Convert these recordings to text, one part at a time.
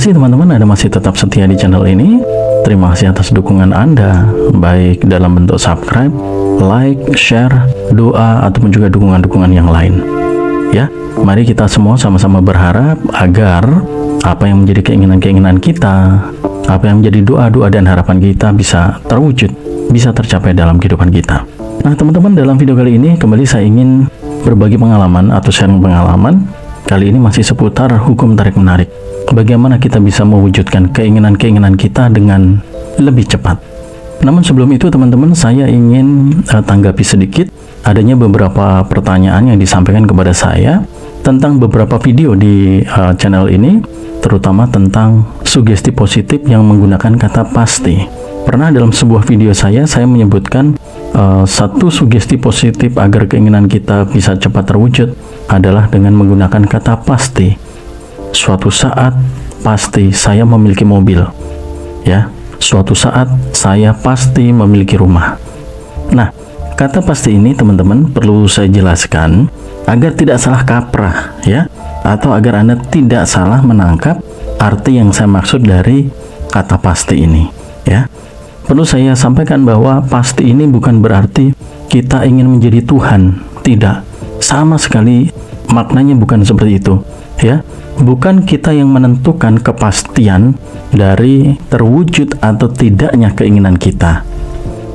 kasih teman-teman Anda masih tetap setia di channel ini. Terima kasih atas dukungan Anda, baik dalam bentuk subscribe, like, share, doa, ataupun juga dukungan-dukungan yang lain. Ya, mari kita semua sama-sama berharap agar apa yang menjadi keinginan-keinginan kita, apa yang menjadi doa-doa dan harapan kita bisa terwujud, bisa tercapai dalam kehidupan kita. Nah teman-teman, dalam video kali ini kembali saya ingin berbagi pengalaman atau sharing pengalaman. Kali ini masih seputar hukum tarik-menarik. Bagaimana kita bisa mewujudkan keinginan-keinginan kita dengan lebih cepat. Namun sebelum itu teman-teman, saya ingin tanggapi sedikit adanya beberapa pertanyaan yang disampaikan kepada saya tentang beberapa video di channel ini, terutama tentang sugesti positif yang menggunakan kata pasti. Pernah dalam sebuah video saya menyebutkan satu sugesti positif agar keinginan kita bisa cepat terwujud adalah dengan menggunakan kata pasti. Suatu saat pasti saya memiliki mobil, ya. Suatu saat saya pasti memiliki rumah. Nah, kata pasti ini teman-teman perlu saya jelaskan agar tidak salah kaprah, ya, atau agar Anda tidak salah menangkap arti yang saya maksud dari kata pasti ini, ya. Perlu saya sampaikan bahwa pasti ini bukan berarti kita ingin menjadi Tuhan, tidak. Sama sekali maknanya bukan seperti itu, ya. Bukan kita yang menentukan kepastian dari terwujud atau tidaknya keinginan kita.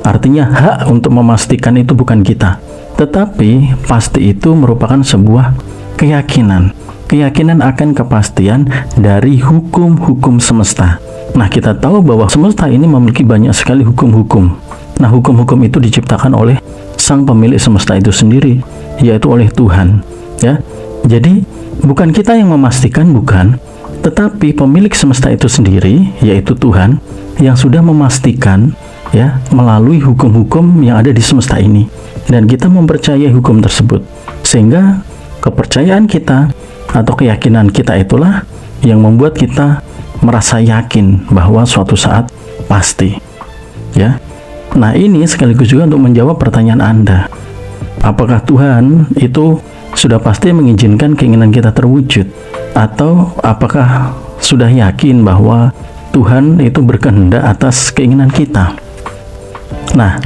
Artinya hak untuk memastikan itu bukan kita, tetapi pasti itu merupakan sebuah keyakinan. Keyakinan akan kepastian dari hukum-hukum semesta. Nah, kita tahu bahwa semesta ini memiliki banyak sekali hukum-hukum. Nah, hukum-hukum itu diciptakan oleh sang pemilik semesta itu sendiri, yaitu oleh Tuhan, ya. Jadi bukan kita yang memastikan, bukan, tetapi pemilik semesta itu sendiri, yaitu Tuhan, yang sudah memastikan, ya, melalui hukum-hukum yang ada di semesta ini. Dan kita mempercayai hukum tersebut, sehingga kepercayaan kita atau keyakinan kita itulah yang membuat kita merasa yakin bahwa suatu saat pasti, ya. Nah, ini sekaligus juga untuk menjawab pertanyaan Anda. Apakah Tuhan itu sudah pasti mengizinkan keinginan kita terwujud, atau apakah sudah yakin bahwa Tuhan itu berkehendak atas keinginan kita? Nah,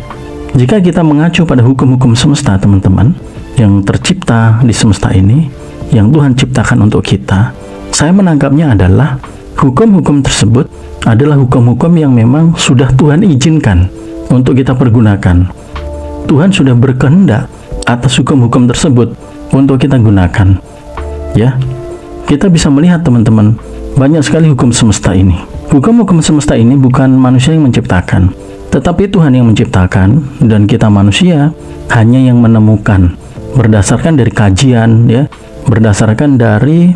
jika kita mengacu pada hukum-hukum semesta teman-teman yang tercipta di semesta ini, yang Tuhan ciptakan untuk kita, saya menangkapnya adalah hukum-hukum tersebut adalah hukum-hukum yang memang sudah Tuhan izinkan untuk kita pergunakan. Tuhan sudah berkehendak atas hukum-hukum tersebut untuk kita gunakan, ya. Kita bisa melihat teman-teman, banyak sekali hukum semesta ini. Hukum-hukum semesta ini bukan manusia yang menciptakan, tetapi Tuhan yang menciptakan, dan kita manusia hanya yang menemukan berdasarkan dari kajian, ya, berdasarkan dari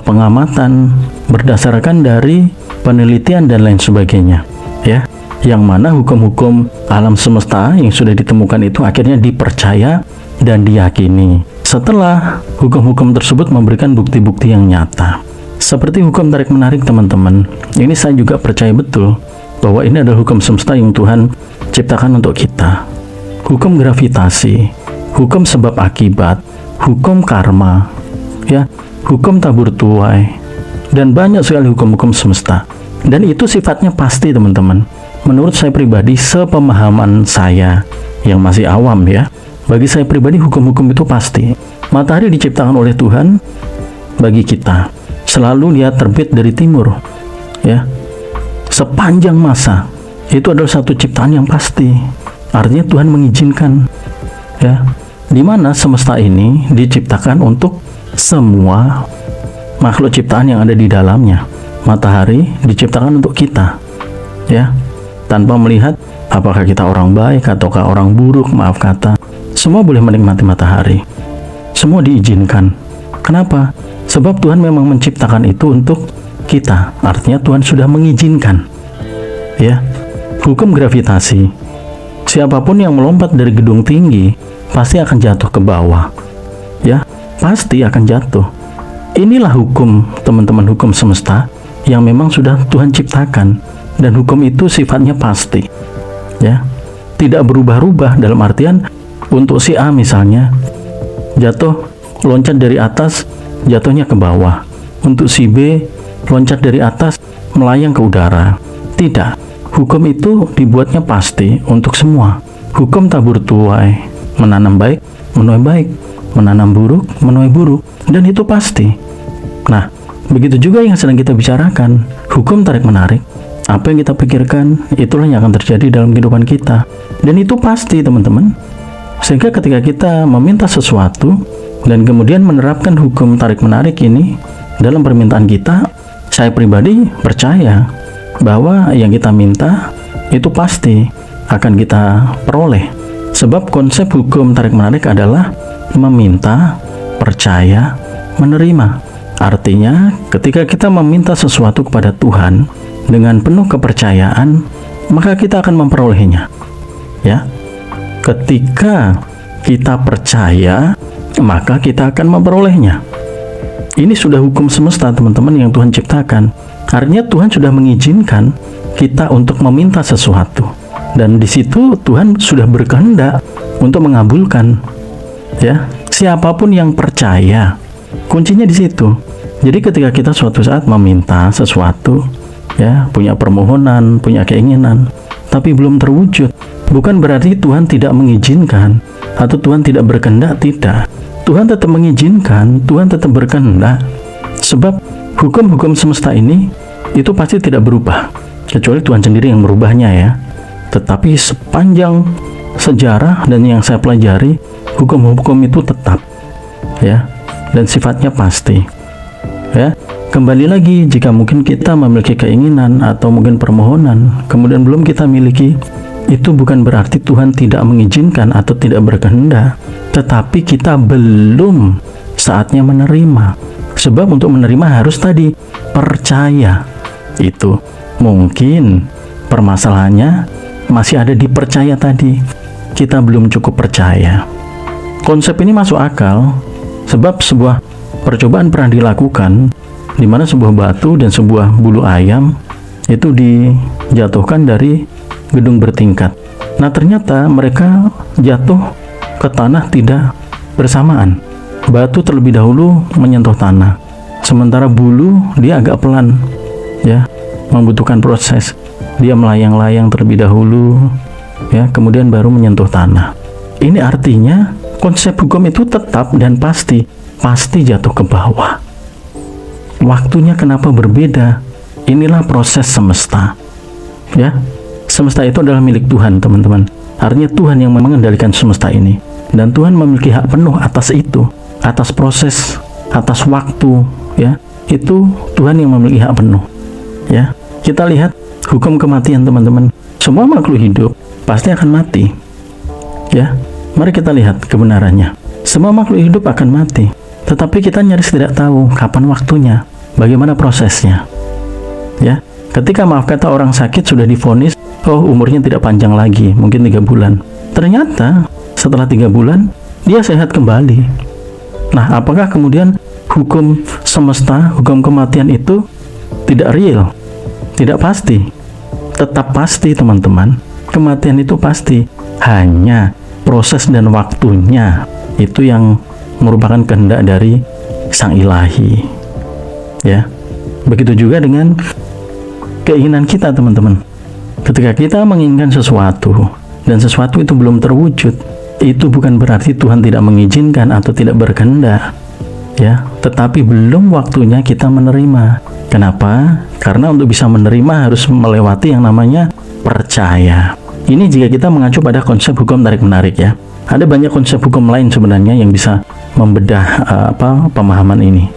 pengamatan, berdasarkan dari penelitian dan lain sebagainya, ya. Yang mana hukum-hukum alam semesta yang sudah ditemukan itu akhirnya dipercaya dan diyakini setelah hukum-hukum tersebut memberikan bukti-bukti yang nyata. Seperti hukum tarik-menarik teman-teman, ini saya juga percaya betul bahwa ini adalah hukum semesta yang Tuhan ciptakan untuk kita. Hukum gravitasi, hukum sebab akibat, hukum karma, ya, hukum tabur tuai, dan banyak sekali hukum-hukum semesta. Dan itu sifatnya pasti teman-teman. Menurut saya pribadi, sepemahaman saya yang masih awam, ya, bagi saya pribadi hukum-hukum itu pasti. Matahari diciptakan oleh Tuhan bagi kita. Selalu dia terbit dari timur, ya. Sepanjang masa. Itu adalah satu ciptaan yang pasti. Artinya Tuhan mengizinkan, ya. Di mana semesta ini diciptakan untuk semua makhluk ciptaan yang ada di dalamnya. Matahari diciptakan untuk kita, ya. Tanpa melihat apakah kita orang baik ataukah orang buruk, maaf kata. Semua boleh menikmati matahari. Semua diizinkan. Kenapa? Sebab Tuhan memang menciptakan itu untuk kita. Artinya Tuhan sudah mengizinkan. Ya. Hukum gravitasi. Siapapun yang melompat dari gedung tinggi pasti akan jatuh ke bawah. Ya, pasti akan jatuh. Inilah hukum, teman-teman, hukum semesta yang memang sudah Tuhan ciptakan, dan hukum itu sifatnya pasti. Ya. Tidak berubah-ubah, dalam artian untuk si A misalnya loncat dari atas, jatuhnya ke bawah. Untuk si B loncat dari atas, melayang ke udara. Tidak. Hukum itu dibuatnya pasti untuk semua. Hukum tabur tuai, menanam baik, menuai baik, menanam buruk, menuai buruk, dan itu pasti. Nah, begitu juga yang sedang kita bicarakan, hukum tarik-menarik. Apa yang kita pikirkan, itulah yang akan terjadi dalam kehidupan kita. Dan itu pasti, teman-teman. Sehingga ketika kita meminta sesuatu, dan kemudian menerapkan hukum tarik-menarik ini dalam permintaan kita, saya pribadi percaya bahwa yang kita minta, itu pasti akan kita peroleh. Sebab konsep hukum tarik-menarik adalah meminta, percaya, menerima. Artinya, ketika kita meminta sesuatu kepada Tuhan dengan penuh kepercayaan, maka kita akan memperolehnya. Ya, ketika kita percaya, maka kita akan memperolehnya. Ini sudah hukum semesta, teman-teman, yang Tuhan ciptakan. Artinya Tuhan sudah mengizinkan kita untuk meminta sesuatu, dan di situ Tuhan sudah berkehendak untuk mengabulkan. Ya, siapapun yang percaya, kuncinya di situ. Jadi ketika kita suatu saat meminta sesuatu, ya, punya permohonan, punya keinginan, tapi belum terwujud, bukan berarti Tuhan tidak mengizinkan atau Tuhan tidak berkehendak, tidak. Tuhan tetap mengizinkan, Tuhan tetap berkehendak. Sebab hukum-hukum semesta ini itu pasti tidak berubah, kecuali Tuhan sendiri yang merubahnya, ya. Tetapi sepanjang sejarah dan yang saya pelajari, hukum-hukum itu tetap, ya, dan sifatnya pasti. Ya, kembali lagi, jika mungkin kita memiliki keinginan atau mungkin permohonan kemudian belum kita miliki, itu bukan berarti Tuhan tidak mengizinkan atau tidak berkehendak, tetapi kita belum saatnya menerima. Sebab untuk menerima harus tadi percaya. Itu mungkin permasalahannya masih ada di percaya tadi. Kita belum cukup percaya. Konsep ini masuk akal sebab sebuah percobaan pernah dilakukan di mana sebuah batu dan sebuah bulu ayam itu dijatuhkan dari gedung bertingkat. Nah, ternyata mereka jatuh ke tanah tidak bersamaan. Batu terlebih dahulu menyentuh tanah, sementara bulu dia agak pelan, ya, membutuhkan proses. Dia melayang-layang terlebih dahulu, ya, kemudian baru menyentuh tanah. Ini artinya konsep hukum itu tetap dan pasti jatuh ke bawah. Waktunya kenapa berbeda? Inilah proses semesta, ya. Semesta itu adalah milik Tuhan, teman-teman. Artinya Tuhan yang mengendalikan semesta ini, dan Tuhan memiliki hak penuh atas itu, atas proses, atas waktu, ya. Itu Tuhan yang memiliki hak penuh, ya. Kita lihat hukum kematian, teman-teman. Semua makhluk hidup pasti akan mati, ya. Mari kita lihat kebenarannya. Semua makhluk hidup akan mati, tetapi kita nyaris tidak tahu kapan waktunya, bagaimana prosesnya, ya. Ketika, maaf kata, orang sakit sudah divonis, oh, umurnya tidak panjang lagi, mungkin 3 bulan. Ternyata setelah 3 bulan dia sehat kembali. Nah, apakah kemudian hukum semesta, hukum kematian itu tidak real? Tidak pasti. Tetap pasti, teman-teman. Kematian itu pasti. Hanya proses dan waktunya itu yang merupakan kehendak dari Sang Ilahi, ya. Begitu juga dengan keinginan kita, teman-teman. Ketika kita menginginkan sesuatu dan sesuatu itu belum terwujud, itu bukan berarti Tuhan tidak mengizinkan atau tidak berkehendak, ya, tetapi belum waktunya kita menerima. Kenapa? Karena untuk bisa menerima harus melewati yang namanya percaya. Ini jika kita mengacu pada konsep hukum tarik-menarik, ya. Ada banyak konsep hukum lain sebenarnya yang bisa membedah pemahaman ini.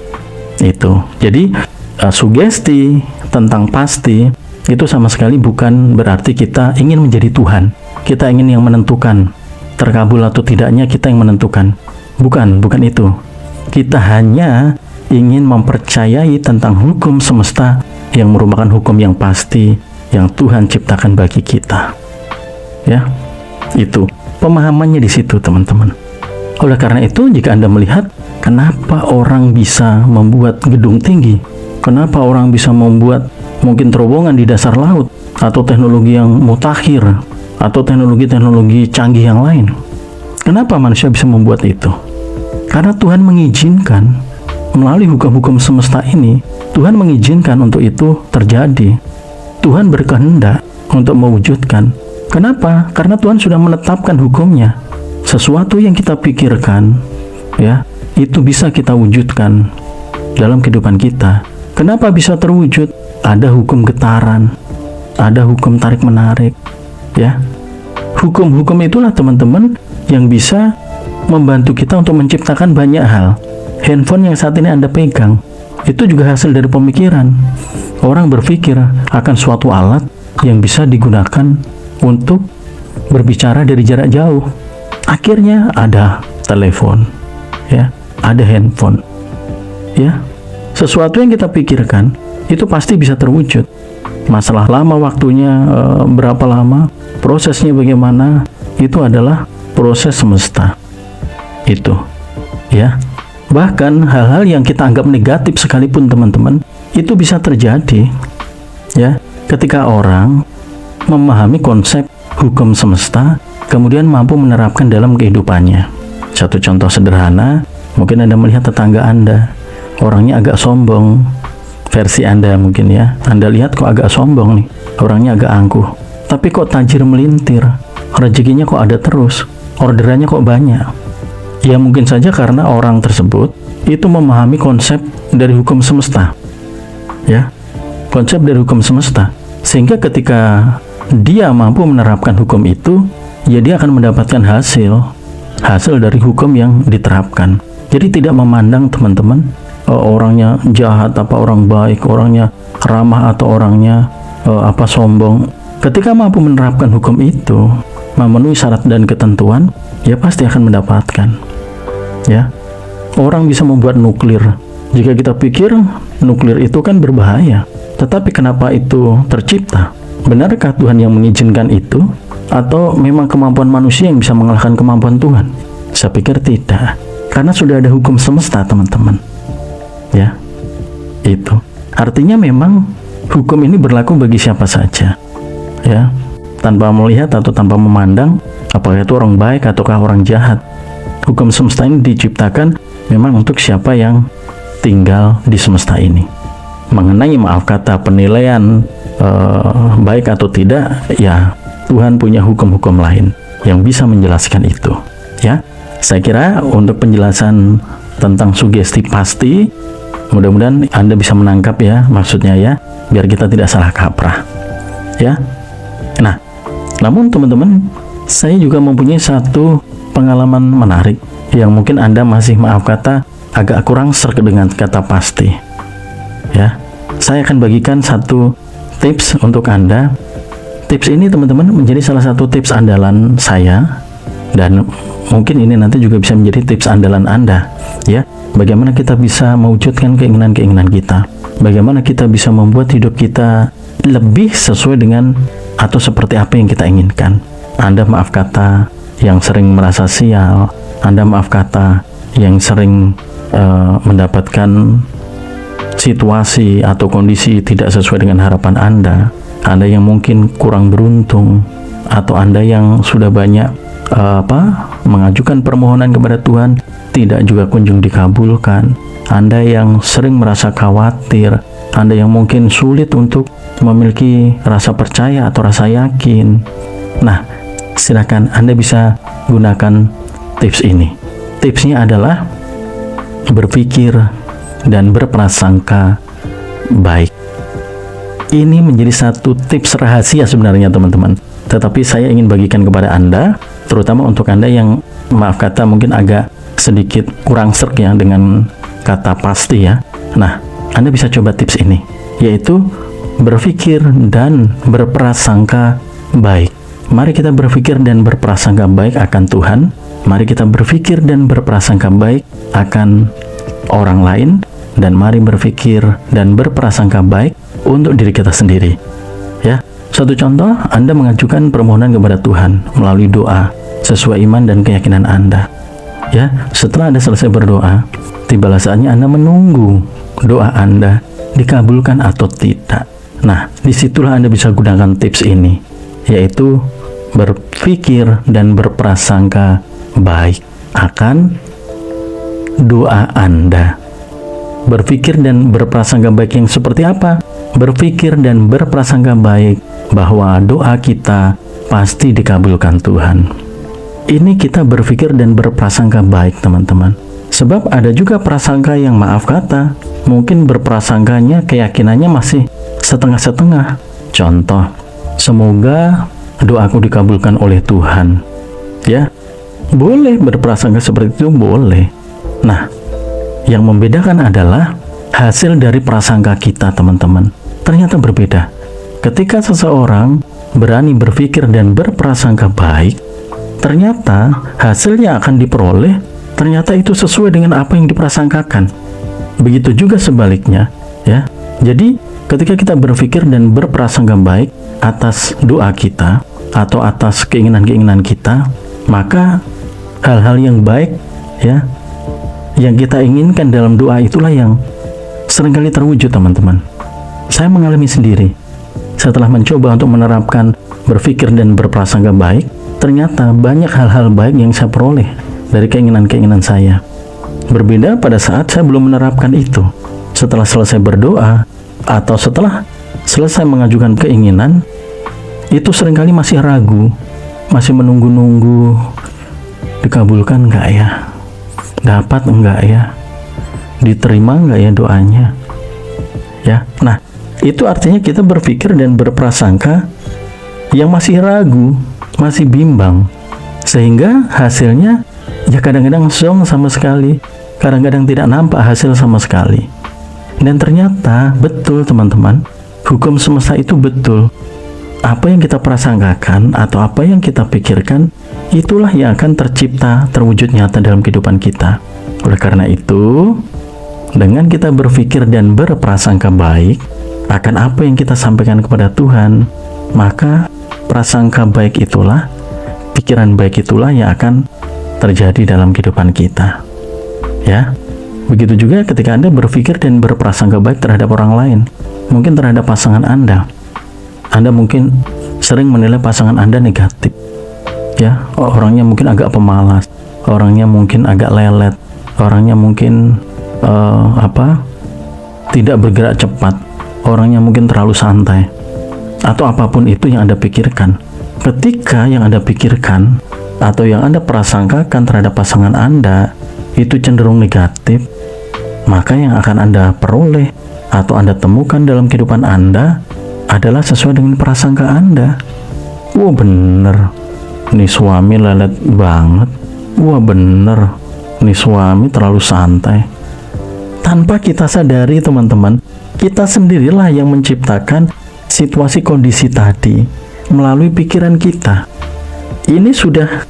Itu. Jadi sugesti tentang pasti itu sama sekali bukan berarti kita ingin menjadi Tuhan. Kita ingin yang menentukan terkabul atau tidaknya, kita yang menentukan. Bukan itu. Kita hanya ingin mempercayai tentang hukum semesta yang merupakan hukum yang pasti yang Tuhan ciptakan bagi kita. Ya, itu pemahamannya di situ, teman-teman. Oleh karena itu, jika Anda melihat kenapa orang bisa membuat gedung tinggi, kenapa orang bisa membuat mungkin terowongan di dasar laut, atau teknologi yang mutakhir, atau teknologi-teknologi canggih yang lain, kenapa manusia bisa membuat itu? Karena Tuhan mengizinkan, melalui hukum-hukum semesta ini, Tuhan mengizinkan untuk itu terjadi. Tuhan berkehendak untuk mewujudkan. Kenapa? Karena Tuhan sudah menetapkan hukumnya. Sesuatu yang kita pikirkan, ya, itu bisa kita wujudkan dalam kehidupan kita. Kenapa bisa terwujud? Ada hukum getaran, ada hukum tarik-menarik, ya. Hukum-hukum itulah teman-teman yang bisa membantu kita untuk menciptakan banyak hal. Handphone yang saat ini Anda pegang, itu juga hasil dari pemikiran. Orang berpikir akan suatu alat yang bisa digunakan untuk berbicara dari jarak jauh. Akhirnya ada telepon, ya, ada handphone, ya. Sesuatu yang kita pikirkan itu pasti bisa terwujud. Masalah lama waktunya, berapa lama, prosesnya bagaimana, itu adalah proses semesta. Itu, ya. Bahkan hal-hal yang kita anggap negatif sekalipun teman-teman, itu bisa terjadi, ya, ketika orang memahami konsep hukum semesta, kemudian mampu menerapkan dalam kehidupannya. Satu contoh sederhana, mungkin Anda melihat tetangga Anda, orangnya agak sombong, versi Anda mungkin, ya. Anda lihat kok agak sombong nih, orangnya agak angkuh, tapi kok tajir melintir, rezekinya kok ada terus, orderannya kok banyak. Ya mungkin saja karena orang tersebut itu memahami konsep dari hukum semesta, ya, konsep dari hukum semesta, sehingga ketika dia mampu menerapkan hukum itu, ya dia akan mendapatkan hasil dari hukum yang diterapkan. Jadi tidak memandang teman-teman, orangnya jahat apa orang baik, orangnya ramah atau orangnya sombong. Ketika mampu menerapkan hukum itu, memenuhi syarat dan ketentuan, ya pasti akan mendapatkan, ya. Orang bisa membuat nuklir. Jika kita pikir nuklir itu kan berbahaya, tetapi kenapa itu tercipta? Benarkah Tuhan yang mengizinkan itu, atau memang kemampuan manusia yang bisa mengalahkan kemampuan Tuhan? Saya pikir tidak, karena sudah ada hukum semesta teman-teman, ya. Itu artinya memang hukum ini berlaku bagi siapa saja, ya, tanpa melihat atau tanpa memandang apakah itu orang baik ataukah orang jahat. Hukum semesta ini diciptakan memang untuk siapa yang tinggal di semesta ini. Mengenai maaf kata penilaian baik atau tidak, ya Tuhan punya hukum-hukum lain yang bisa menjelaskan itu, ya. Saya kira untuk penjelasan tentang sugesti pasti, mudah-mudahan Anda bisa menangkap, ya, maksudnya, ya, biar kita tidak salah kaprah, ya. Nah, namun teman-teman, saya juga mempunyai satu pengalaman menarik yang mungkin Anda masih maaf kata agak kurang serg dengan kata pasti, ya. Saya akan bagikan satu tips untuk Anda. Tips ini teman-teman menjadi salah satu tips andalan saya, dan mungkin ini nanti juga bisa menjadi tips andalan Anda, ya. Bagaimana kita bisa mewujudkan keinginan-keinginan kita, bagaimana kita bisa membuat hidup kita lebih sesuai dengan atau seperti apa yang kita inginkan. Anda maaf kata yang sering merasa sial, Anda maaf kata yang sering mendapatkan situasi atau kondisi tidak sesuai dengan harapan Anda yang mungkin kurang beruntung, atau Anda yang sudah banyak mengajukan permohonan kepada Tuhan tidak juga kunjung dikabulkan, Anda yang sering merasa khawatir, Anda yang mungkin sulit untuk memiliki rasa percaya atau rasa yakin. Nah, silakan Anda bisa gunakan tips ini. Tipsnya adalah berpikir dan berprasangka baik. Ini menjadi satu tips rahasia sebenarnya teman-teman, tetapi saya ingin bagikan kepada Anda, terutama untuk Anda yang maaf kata mungkin agak sedikit kurang serg, ya, dengan kata pasti, ya. Nah, Anda bisa coba tips ini, yaitu berpikir dan berprasangka baik. Mari kita berpikir dan berprasangka baik akan Tuhan. Mari kita berpikir dan berprasangka baik akan orang lain, dan mari berpikir dan berprasangka baik untuk diri kita sendiri, ya. Satu contoh, Anda mengajukan permohonan kepada Tuhan melalui doa sesuai iman dan keyakinan Anda, ya. Setelah Anda selesai berdoa, tibalah saatnya Anda menunggu doa Anda dikabulkan atau tidak. Nah, disitulah Anda bisa gunakan tips ini, yaitu berpikir dan berprasangka baik akan doa Anda, Berpikir dan berprasangka baik yang seperti apa? Berpikir dan berprasangka baik bahwa doa kita pasti dikabulkan Tuhan. Ini kita berpikir dan berprasangka baik, teman-teman. Sebab ada juga prasangka yang maaf kata, mungkin berprasangkanya keyakinannya masih setengah-setengah. Contoh, semoga doaku dikabulkan oleh Tuhan. Ya, boleh berprasangka seperti itu, boleh. Nah, yang membedakan adalah hasil dari prasangka kita, teman-teman. Ternyata berbeda. Ketika seseorang berani berpikir dan berprasangka baik, ternyata hasil yang akan diperoleh ternyata itu sesuai dengan apa yang diprasangkakan. Begitu juga sebaliknya, ya. Jadi, ketika kita berpikir dan berprasangka baik atas doa kita atau atas keinginan-keinginan kita, maka hal-hal yang baik, ya, yang kita inginkan dalam doa itulah yang seringkali terwujud, teman-teman. Saya mengalami sendiri. Setelah mencoba untuk menerapkan berpikir dan berprasangka baik, ternyata banyak hal-hal baik yang saya peroleh dari keinginan-keinginan saya. Berbeda pada saat saya belum menerapkan itu. Setelah selesai berdoa atau setelah selesai mengajukan keinginan, itu seringkali masih ragu, masih menunggu-nunggu, dikabulkan enggak ya? Dapat enggak ya? Diterima enggak ya doanya? Ya, nah, itu artinya kita berpikir dan berprasangka yang masih ragu, masih bimbang, sehingga hasilnya ya kadang-kadang song sama sekali, kadang-kadang tidak nampak hasil sama sekali. Dan ternyata betul, teman-teman, hukum semesta itu betul. Apa yang kita prasangkakan atau apa yang kita pikirkan, itulah yang akan tercipta, terwujud nyata dalam kehidupan kita. Oleh karena itu, dengan kita berpikir dan berprasangka baik akan apa yang kita sampaikan kepada Tuhan, maka prasangka baik itulah, pikiran baik itulah yang akan terjadi dalam kehidupan kita. Ya, begitu juga ketika Anda berpikir dan berprasangka baik terhadap orang lain, mungkin terhadap pasangan Anda. Anda mungkin sering menilai pasangan Anda negatif. Ya, orangnya mungkin agak pemalas, orangnya mungkin agak lelet, orangnya mungkin tidak bergerak cepat, orangnya mungkin terlalu santai, atau apapun itu yang Anda pikirkan. Ketika yang Anda pikirkan atau yang Anda prasangkakan terhadap pasangan Anda itu cenderung negatif, maka yang akan Anda peroleh atau Anda temukan dalam kehidupan Anda adalah sesuai dengan prasangka Anda. Wah, bener, nih suami lelet banget. Wah, bener, nih suami terlalu santai. Tanpa kita sadari, teman-teman, kita sendirilah yang menciptakan situasi kondisi tadi melalui pikiran kita. Ini sudah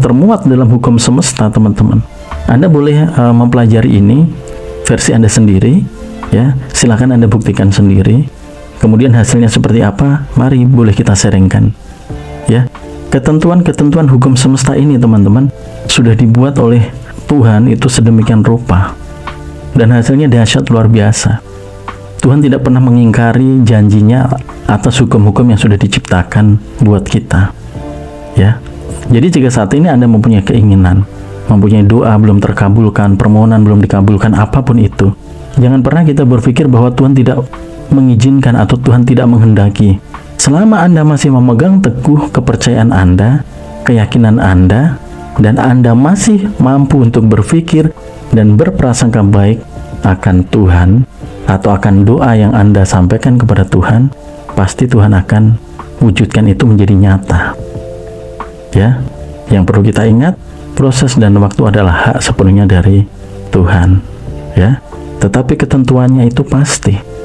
termuat dalam hukum semesta, teman-teman. Anda boleh mempelajari ini versi Anda sendiri, ya. Silakan Anda buktikan sendiri. Kemudian hasilnya seperti apa? Mari boleh kita sharingkan. Ya, ketentuan-ketentuan hukum semesta ini, teman-teman, sudah dibuat oleh Tuhan itu sedemikian rupa, dan hasilnya dahsyat luar biasa. Tuhan tidak pernah mengingkari janjinya atas hukum-hukum yang sudah diciptakan buat kita. Ya, jadi jika saat ini Anda mempunyai keinginan, mempunyai doa belum terkabulkan, permohonan belum dikabulkan, apapun itu, jangan pernah kita berpikir bahwa Tuhan tidak mengizinkan atau Tuhan tidak menghendaki. Selama Anda masih memegang teguh kepercayaan Anda, keyakinan Anda, dan Anda masih mampu untuk berpikir dan berprasangka baik akan Tuhan atau akan doa yang Anda sampaikan kepada Tuhan, pasti Tuhan akan wujudkan itu menjadi nyata. Ya, yang perlu kita ingat, proses dan waktu adalah hak sepenuhnya dari Tuhan. Ya, tetapi ketentuannya itu pasti.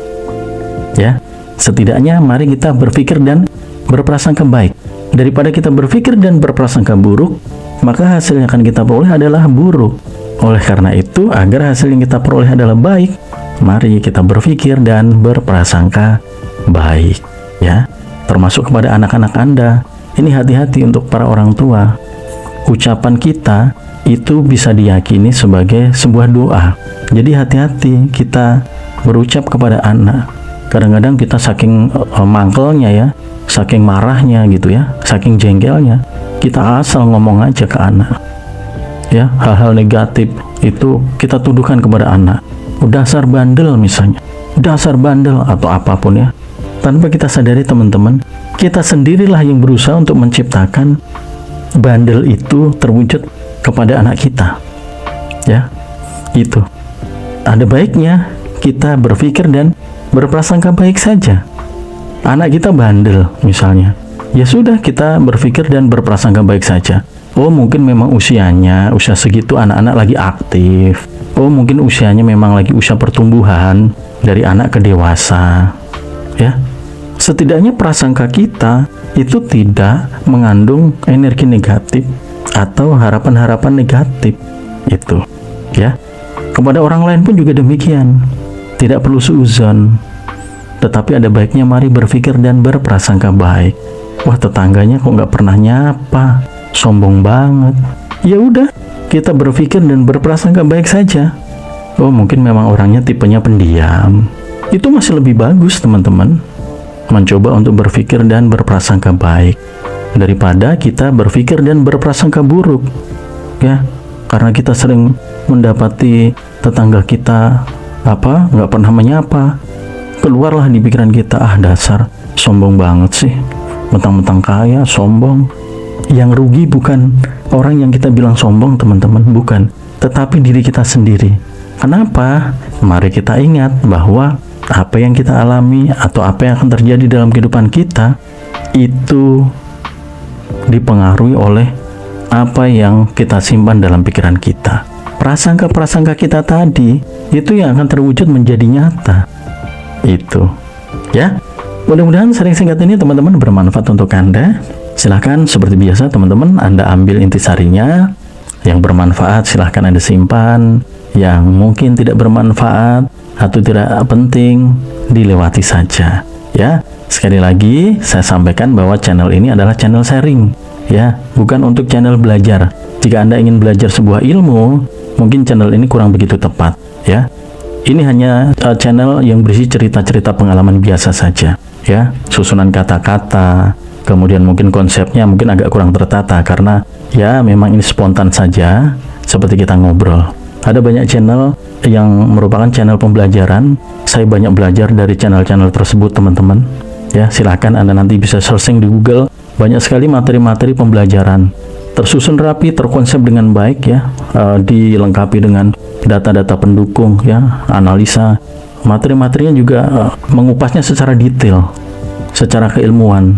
Ya, setidaknya mari kita berpikir dan berprasangka baik. Daripada kita berpikir dan berprasangka buruk, maka hasil yang akan kita peroleh adalah buruk. Oleh karena itu, agar hasil yang kita peroleh adalah baik, mari kita berpikir dan berprasangka baik. Ya, termasuk kepada anak-anak Anda. Ini hati-hati untuk para orang tua. Ucapan kita itu bisa diyakini sebagai sebuah doa. Jadi hati-hati kita berucap kepada anak. Kadang-kadang kita saking mangkelnya, ya, saking marahnya gitu, ya, saking jengkelnya, kita asal ngomong aja ke anak. ya, hal-hal negatif itu kita tuduhkan kepada anak. Dasar bandel misalnya, dasar bandel atau apapun ya. Tanpa kita sadari teman-teman, kita sendirilah yang berusaha untuk menciptakan bandel itu terwujud kepada anak kita. Ya, itu. Ada baiknya kita berpikir dan berprasangka baik saja. Anak kita bandel misalnya, ya sudah, kita berpikir dan berprasangka baik saja. Oh, mungkin memang usia segitu anak-anak lagi aktif. Oh, mungkin usianya memang lagi usia pertumbuhan dari anak ke dewasa. Ya, setidaknya prasangka kita itu tidak mengandung energi negatif atau harapan-harapan negatif itu. Ya, kepada orang lain pun juga demikian. Tidak perlu suuzon, tetapi ada baiknya mari berpikir dan berprasangka baik. Wah, tetangganya kok nggak pernah nyapa, sombong banget. Ya udah, kita berpikir dan berprasangka baik saja. Oh, mungkin memang orangnya tipenya pendiam. Itu masih lebih bagus teman-teman, mencoba untuk berpikir dan berprasangka baik daripada kita berpikir dan berprasangka buruk. Ya, karena kita sering mendapati tetangga kita nggak pernah menyapa, keluarlah di pikiran kita, dasar sombong banget sih, mentang-mentang kaya sombong. Yang rugi bukan orang yang kita bilang sombong teman-teman, bukan, tetapi diri kita sendiri. Kenapa? Mari kita ingat bahwa apa yang kita alami atau apa yang akan terjadi dalam kehidupan kita itu dipengaruhi oleh apa yang kita simpan dalam pikiran kita. Prasangka-prasangka kita tadi itu yang akan terwujud menjadi nyata. Itu ya, mudah-mudahan sharing singkat ini teman-teman bermanfaat untuk Anda. Silahkan seperti biasa teman-teman, Anda ambil intisarinya. Yang bermanfaat silahkan Anda simpan, yang mungkin tidak bermanfaat atau tidak penting dilewati saja ya. Sekali lagi saya sampaikan bahwa channel ini adalah channel sharing ya, bukan untuk channel belajar. Jika Anda ingin belajar sebuah ilmu, mungkin channel ini kurang begitu tepat ya. Ini hanya channel yang berisi cerita-cerita pengalaman biasa saja ya, susunan kata-kata, kemudian mungkin konsepnya mungkin agak kurang tertata karena ya memang ini spontan saja seperti kita ngobrol. Ada banyak channel yang merupakan channel pembelajaran. Saya banyak belajar dari channel-channel tersebut teman-teman ya. Silahkan Anda nanti bisa searching di Google, banyak sekali materi-materi pembelajaran tersusun rapi, terkonsep dengan baik ya, dilengkapi dengan data-data pendukung ya, analisa. Materi-materinya juga mengupasnya secara detail, secara keilmuan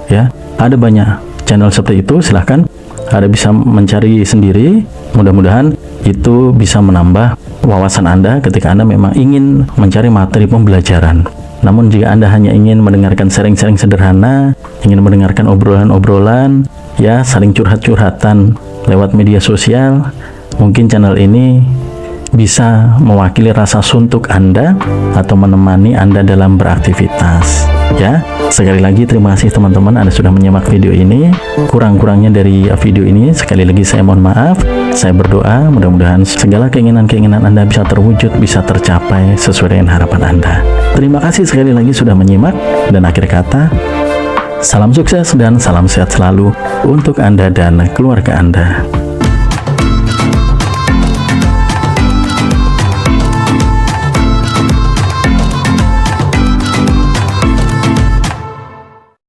ya. Ada banyak channel seperti itu, silahkan Anda bisa mencari sendiri. Mudah-mudahan itu bisa menambah wawasan Anda ketika Anda memang ingin mencari materi pembelajaran. Namun jika Anda hanya ingin mendengarkan sharing-sharing sederhana, ingin mendengarkan obrolan-obrolan ya, saling curhat-curhatan lewat media sosial, mungkin channel ini bisa mewakili rasa suntuk Anda atau menemani Anda dalam beraktivitas ya. Sekali lagi terima kasih teman-teman Anda sudah menyimak video ini. Kurang-kurangnya dari video ini sekali lagi saya mohon maaf. Saya berdoa mudah-mudahan segala keinginan-keinginan Anda bisa terwujud, bisa tercapai sesuai dengan harapan Anda. Terima kasih sekali lagi sudah menyimak, dan akhir kata salam sukses dan salam sehat selalu untuk Anda dan keluarga Anda.